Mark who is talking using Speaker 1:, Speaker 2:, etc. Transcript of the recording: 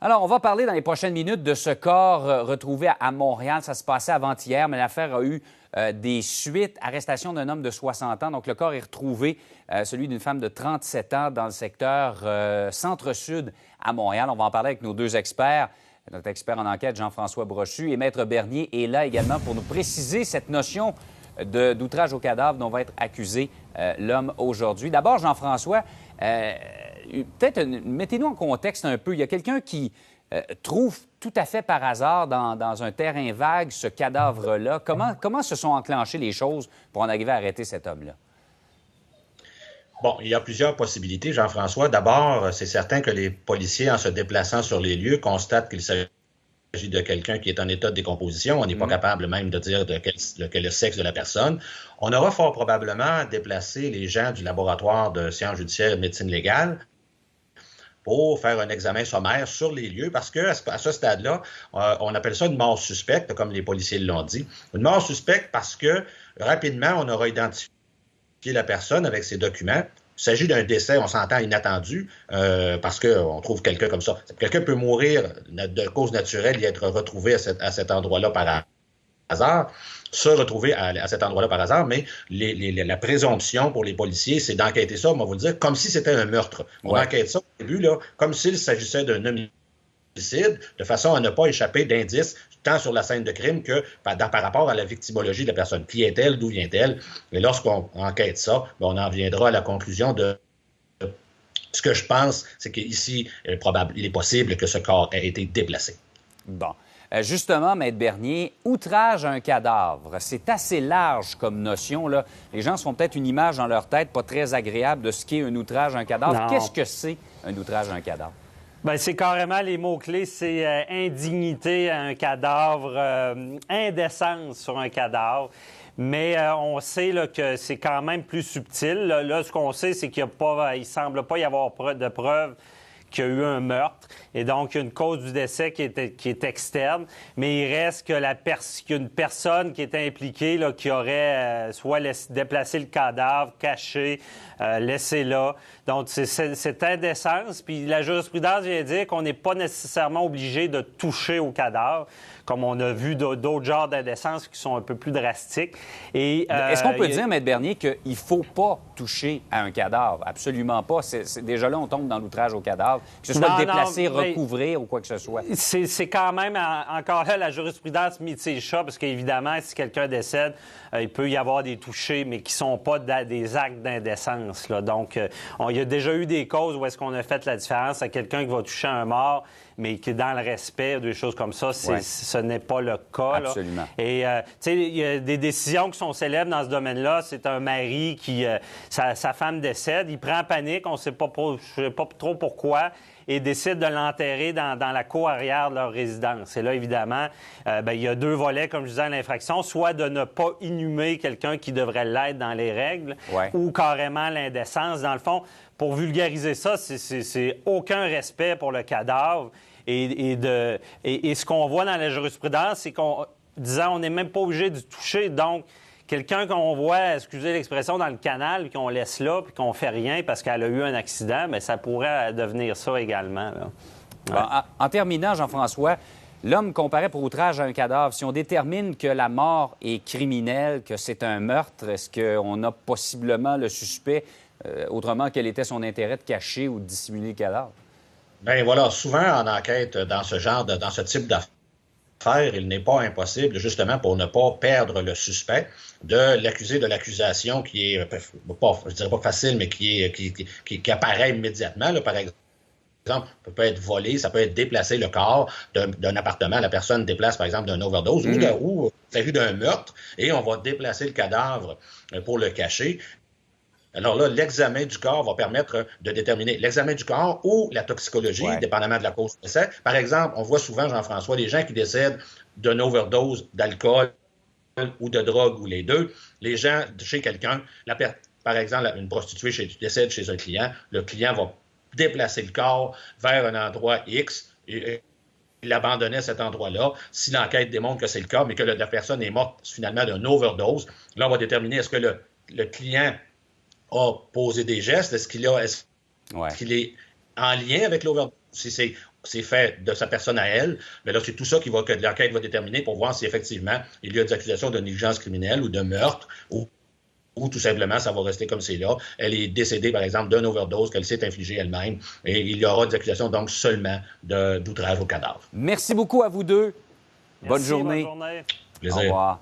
Speaker 1: Alors, on va parler dans les prochaines minutes de ce corps retrouvé à Montréal. Ça se passait avant-hier, mais l'affaire a eu des suites. Arrestation d'un homme de 60 ans. Donc, le corps est retrouvé, celui d'une femme de 37 ans, dans le secteur centre-sud à Montréal. On va en parler avec nos deux experts. Notre expert en enquête, Jean-François Brochu, et Maître Bernier est là également pour nous préciser cette notion d'outrage au cadavre dont va être accusé l'homme aujourd'hui. D'abord, Jean-François, peut-être mettez-nous en contexte un peu. Il y a quelqu'un qui trouve tout à fait par hasard dans un terrain vague ce cadavre-là. Comment se sont enclenchées les choses pour en arriver à arrêter cet homme-là?
Speaker 2: Bon, il y a plusieurs possibilités, Jean-François. D'abord, c'est certain que les policiers, en se déplaçant sur les lieux, constatent qu'il s'agit de quelqu'un qui est en état de décomposition. On n'est pas capable même de dire quel le sexe de la personne. On aura fort probablement déplacé les gens du laboratoire de sciences judiciaires et de médecine légale pour faire un examen sommaire sur les lieux, parce que à ce stade-là, on appelle ça une mort suspecte, comme les policiers l'ont dit. Une mort suspecte parce que rapidement, on aura identifié la personne avec ses documents. Il s'agit d'un décès, on s'entend, inattendu, parce qu'on trouve quelqu'un comme ça. Quelqu'un peut mourir de cause naturelle et être retrouvé à cet endroit-là par hasard, se retrouver à cet endroit-là par hasard, mais la présomption pour les policiers, c'est d'enquêter ça, on va vous le dire, comme si c'était un meurtre. On enquête ça au début, là, comme s'il s'agissait d'un homicide, de façon à ne pas échapper d'indices tant sur la scène de crime que par rapport à la victimologie de la personne. Qui est-elle? D'où vient-elle? Et lorsqu'on enquête ça, on en viendra à la conclusion de ce que je pense, c'est qu'ici, il est possible que ce corps ait été déplacé.
Speaker 1: Bon. Justement, Maître Bernier, outrage à un cadavre, c'est assez large comme notion, là. Les gens se font peut-être une image dans leur tête pas très agréable de ce qu'est un outrage à un cadavre. Qu'est-ce que c'est un outrage à un cadavre?
Speaker 3: Bien, c'est carrément les mots-clés, c'est indignité à un cadavre, indécence sur un cadavre. Mais on sait là, que c'est quand même plus subtil. Là, ce qu'on sait, c'est qu'il ne semble pas y avoir de preuves qu'il y a eu un meurtre. Et donc, il y a une cause du décès qui est externe. Mais il reste que qu'il y a une personne qui est impliquée, là, qui aurait soit déplacé le cadavre, caché, laissé là. Donc, c'est cette indécence. Puis la jurisprudence vient dire qu'on n'est pas nécessairement obligé de toucher au cadavre, comme on a vu d'autres genres d'indécence qui sont un peu plus drastiques. Et,
Speaker 1: est-ce qu'on peut dire, Maître Bernier, qu'il ne faut pas toucher à un cadavre? Absolument pas. Déjà là, on tombe dans l'outrage au cadavre. Que ce soit le déplacer, recouvrir ou quoi que ce soit.
Speaker 3: C'est quand même, encore là, la jurisprudence mitige ça, parce qu'évidemment, si quelqu'un décède, il peut y avoir des touchés, mais qui ne sont pas des actes d'indécence, là. Donc, il y a déjà eu des causes où est-ce qu'on a fait la différence à quelqu'un qui va toucher un mort, mais qui est dans le respect, des choses comme ça, ce n'est pas le cas.
Speaker 1: Absolument.
Speaker 3: Là. Et, tu sais, il y a des décisions qui sont célèbres dans ce domaine-là. C'est un mari qui, sa femme décède, il prend panique, on ne sait pas trop pourquoi, et décide de l'enterrer dans la cour arrière de leur résidence. Et là, évidemment, il y a deux volets, comme je disais, à l'infraction, soit de ne pas inhumer quelqu'un qui devrait l'être dans les règles, ou carrément l'indécence. Dans le fond, pour vulgariser ça, c'est aucun respect pour le cadavre. Et ce qu'on voit dans la jurisprudence, c'est qu'on n'est même pas obligé de toucher. Donc, quelqu'un qu'on voit, excusez l'expression, dans le canal, puis qu'on laisse là, puis qu'on fait rien parce qu'elle a eu un accident, bien, ça pourrait devenir ça également. Là. Ouais.
Speaker 1: Bon, en terminant, Jean-François, l'homme comparé pour outrage à un cadavre, si on détermine que la mort est criminelle, que c'est un meurtre, est-ce qu'on a possiblement le suspect, autrement, quel était son intérêt de cacher ou de dissimuler le cadavre?
Speaker 2: Bien voilà, souvent en enquête dans ce type d'affaires, il n'est pas impossible, justement pour ne pas perdre le suspect, de l'accuser de l'accusation qui est, je dirais pas facile, mais qui apparaît immédiatement, là, par exemple. Ça peut être volé, ça peut être déplacer le corps d'un appartement. La personne déplace, par exemple, d'une overdose ou il s'agit d'un meurtre et on va déplacer le cadavre pour le cacher. Alors là, l'examen du corps va permettre de déterminer l'examen du corps ou la toxicologie, dépendamment de la cause du décès. Par exemple, on voit souvent, Jean-François, les gens qui décèdent d'une overdose d'alcool ou de drogue ou les deux. Les gens chez quelqu'un, par exemple, une prostituée décède chez un client, le client va déplacer le corps vers un endroit X et l'abandonner à cet endroit-là. Si l'enquête démontre que c'est le cas, mais que la personne est morte finalement d'une overdose, là, on va déterminer est-ce que le client a posé des gestes, est-ce qu'il est en lien avec l'overdose si c'est fait de sa personne à elle, mais là, c'est tout ça que l'enquête va déterminer pour voir si effectivement il y a des accusations de négligence criminelle ou de meurtre ou tout simplement, ça va rester comme c'est là. Elle est décédée, par exemple, d'une overdose qu'elle s'est infligée elle-même et il y aura des accusations donc seulement d'outrage au cadavre.
Speaker 1: Merci beaucoup à vous deux.
Speaker 3: Merci,
Speaker 1: Bonne journée.
Speaker 3: Bonne journée.
Speaker 2: Plaisir.
Speaker 1: Au revoir.